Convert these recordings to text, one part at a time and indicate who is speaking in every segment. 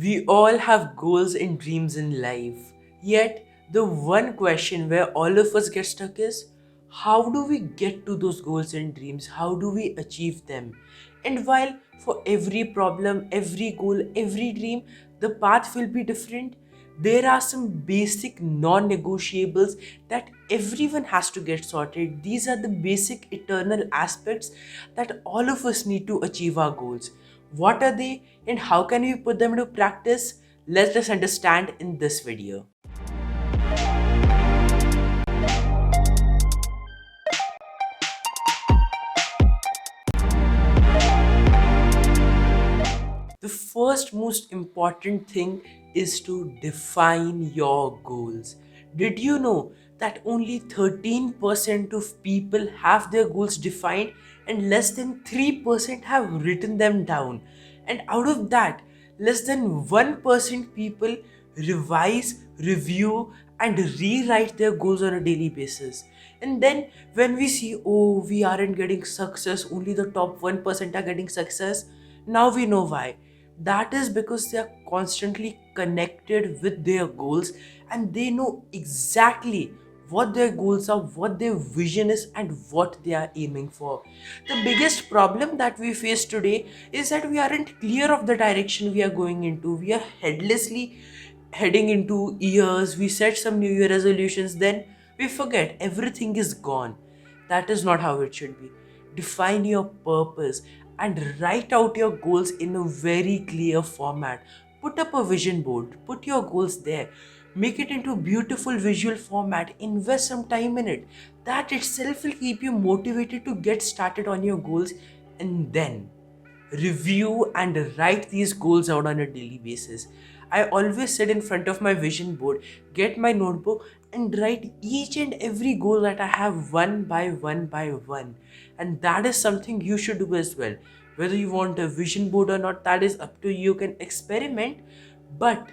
Speaker 1: We all have goals and dreams in life. Yet, the one question where all of us get stuck is how do we get to those goals and dreams? How do we achieve them? And while for every problem, every goal, every dream, the path will be different, there are some basic non negotiables that everyone has to get sorted. These are the basic eternal aspects that all of us need to achieve our goals. What are they and how can we put them into practice? Let us understand in this video. The first most important thing is to define your goals. Did you know that only 13% of people have their goals defined and less than 3% have written them down? And out of that, less than 1% people revise, review, and rewrite their goals on a daily basis. And then when we see, oh, we aren't getting success, only the top 1% are getting success, now we know why. That is because they are constantly connected with their goals and they know exactly what their goals are, what their vision is, and what they are aiming for. The biggest problem that we face today is that we aren't clear of the direction we are going into. We are headlessly heading into years. We set some New Year resolutions, then we forget everything is gone. That is not how it should be. Define your purpose and write out your goals in a very clear format. Put up a vision board, put your goals there, make it into beautiful visual format, invest some time in it. That itself will keep you motivated to get started on your goals, and then review and write these goals out on a daily basis. I always sit in front of my vision board, get my notebook, and write each and every goal that I have one by one by one. And that is something you should do as well. Whether you want a vision board or not, that is up to you. You can experiment, but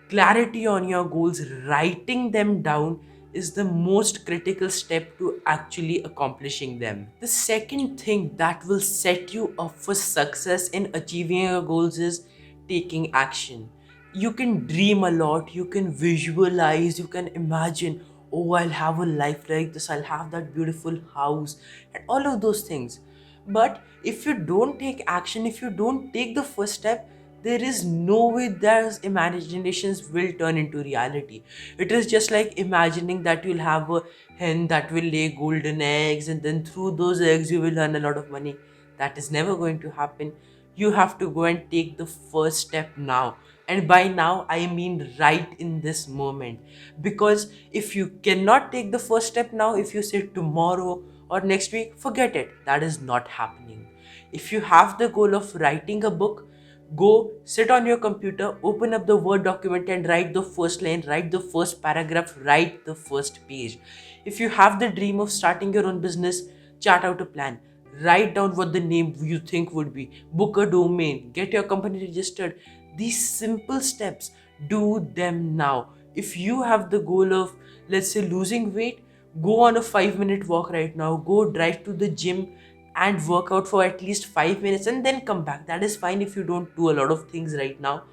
Speaker 1: clarity on your goals, writing them down is the most critical step to actually accomplishing them. The second thing that will set you up for success in achieving your goals is taking action. You can dream a lot, you can visualize, you can imagine, oh, I'll have a life like this, I'll have that beautiful house, and all of those things. But if you don't take action, if you don't take the first step, there is no way those imaginations will turn into reality. It is just like imagining that you'll have a hen that will lay golden eggs, and then through those eggs you will earn a lot of money. That is never going to happen. You have to go and take the first step now. And by now, I mean right in this moment. Because if you cannot take the first step now, if you say tomorrow or next week, forget it. That is not happening. If you have the goal of writing a book, go sit on your computer, open up the Word document and write the first line, write the first paragraph, write the first page. If you have the dream of starting your own business, chart out a plan. Write down what the name you think would be. Book a domain. Get your company registered. These simple steps, do them now. If you have the goal of, let's say, losing weight, go on a 5-minute walk right now. Go drive to the gym and work out for at least 5 minutes and then come back. That is fine if you don't do a lot of things right now.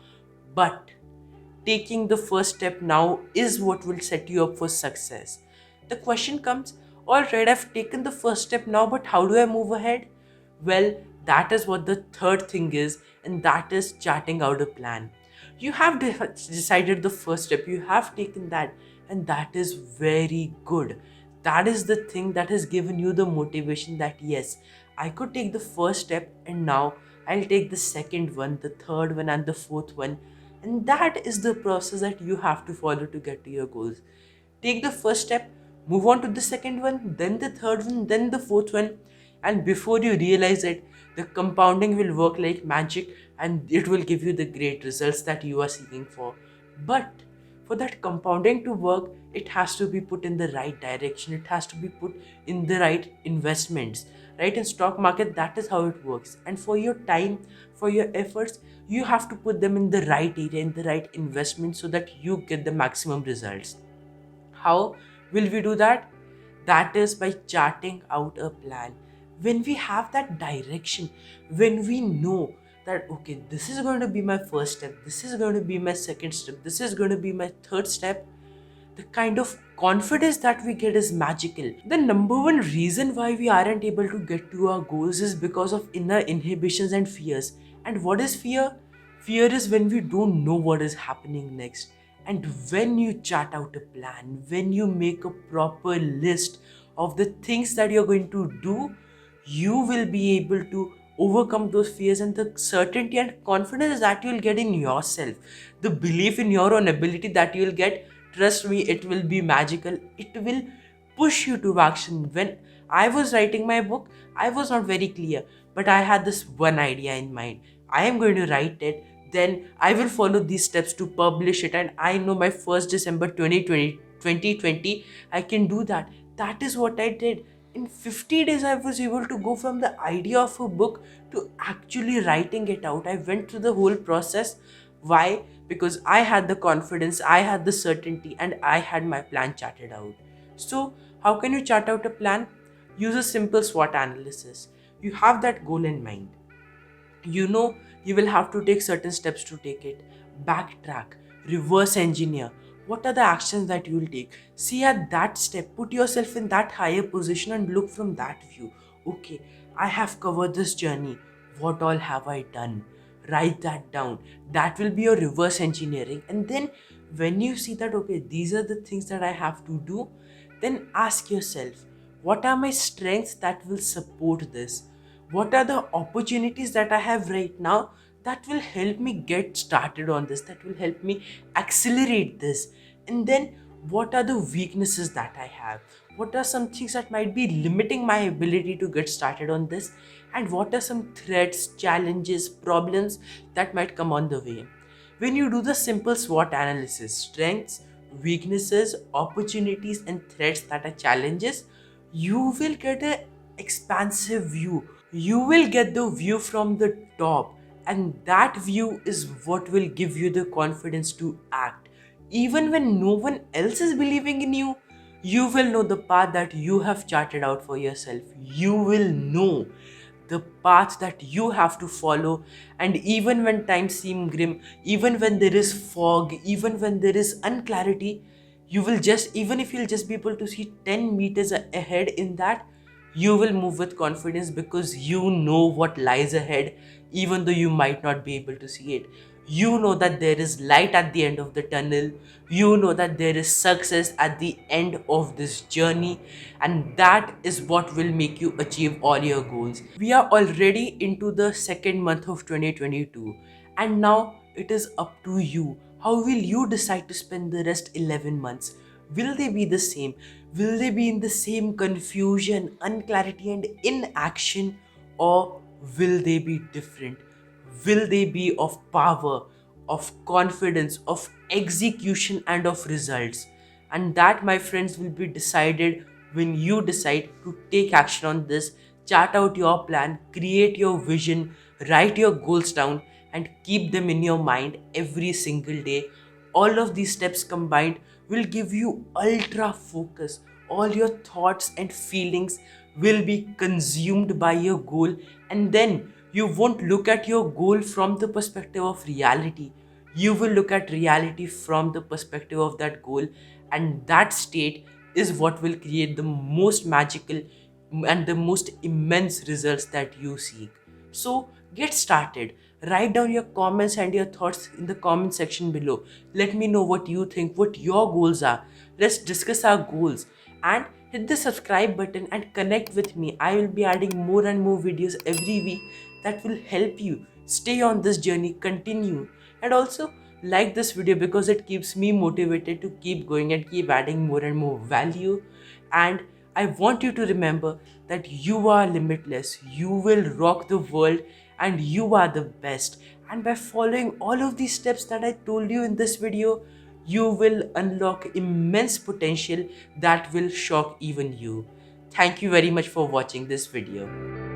Speaker 1: But taking the first step now is what will set you up for success. The question comes, all right, I've taken the first step now, but how do I move ahead? Well, that is what the third thing is, and that is charting out a plan. You have decided the first step, you have taken that, and that is very good. That is the thing that has given you the motivation that yes, I could take the first step, and now I'll take the second one, the third one, and the fourth one. And that is the process that you have to follow to get to your goals. Take the first step, move on to the second one, then the third one, then the fourth one. And before you realize it, the compounding will work like magic and it will give you the great results that you are seeking for. But for that compounding to work, it has to be put in the right direction. It has to be put in the right investments. Right, in stock market, that is how it works. And for your time, for your efforts, you have to put them in the right area, in the right investment so that you get the maximum results. How will we do that? That is by charting out a plan. When we have that direction, when we know that okay, this is going to be my first step, this is going to be my second step, this is going to be my third step, the kind of confidence that we get is magical. The number one reason why we aren't able to get to our goals is because of inner inhibitions and fears. And what is fear? Fear is when we don't know what is happening next. And when you chart out a plan, when you make a proper list of the things that you're going to do, you will be able to overcome those fears, and the certainty and confidence that you'll get in yourself, the belief in your own ability that you'll get, trust me, it will be magical. It will push you to action. When I was writing my book, I was not very clear, but I had this one idea in mind. I am going to write it, then I will follow these steps to publish it, and I know by 1st December 2020 I can do that. That is what I did. In 50 days, I was able to go from the idea of a book to actually writing it out. I went through the whole process. Why? Because I had the confidence, I had the certainty, and I had my plan charted out. So, how can you chart out a plan? Use a simple SWOT analysis. You have that goal in mind. You know you will have to take certain steps to take it. Backtrack, reverse engineer. What are the actions that you will take? See at that step, put yourself in that higher position and look from that view. Okay, I have covered this journey. What all have I done? Write that down. That will be your reverse engineering. And then when you see that, okay, these are the things that I have to do, then ask yourself, what are my strengths that will support this? What are the opportunities that I have right now that will help me get started on this, that will help me accelerate this? And then what are the weaknesses that I have? What are some things that might be limiting my ability to get started on this? And what are some threats, challenges, problems that might come on the way? When you do the simple SWOT analysis, strengths, weaknesses, opportunities, and threats that are challenges, you will get an expansive view. You will get the view from the top, and that view is what will give you the confidence to act. Even when no one else is believing in you, you will know the path that you have charted out for yourself. You will know the path that you have to follow. And even when times seem grim, even when there is fog, even when there is unclarity, you will just, even if you'll just be able to see 10 meters ahead in that, you will move with confidence because you know what lies ahead, even though you might not be able to see it. You know that there is light at the end of the tunnel. You know that there is success at the end of this journey, and that is what will make you achieve all your goals. We are already into the second month of 2022, and now it is up to you. How will you decide to spend the rest 11 months? Will they be the same? Will they be in the same confusion, unclarity, and inaction? Or will they be different? Will they be of power, of confidence, of execution, and of results? And that, my friends, will be decided when you decide to take action on this. Chart out your plan, create your vision, write your goals down, and keep them in your mind every single day. All of these steps combined will give you ultra focus. All your thoughts and feelings will be consumed by your goal, and then you won't look at your goal from the perspective of reality. You will look at reality from the perspective of that goal, and that state is what will create the most magical and the most immense results that you seek. So get started. Write down your comments and your thoughts in the comment section below. Let me know what you think, what your goals are. Let's discuss our goals, and hit the subscribe button and connect with me. I will be adding more and more videos every week that will help you stay on this journey, continue. And also like this video because it keeps me motivated to keep going and keep adding more and more value. And I want you to remember that you are limitless, you will rock the world, and you are the best. And by following all of these steps that I told you in this video, you will unlock immense potential that will shock even you. Thank you very much for watching this video.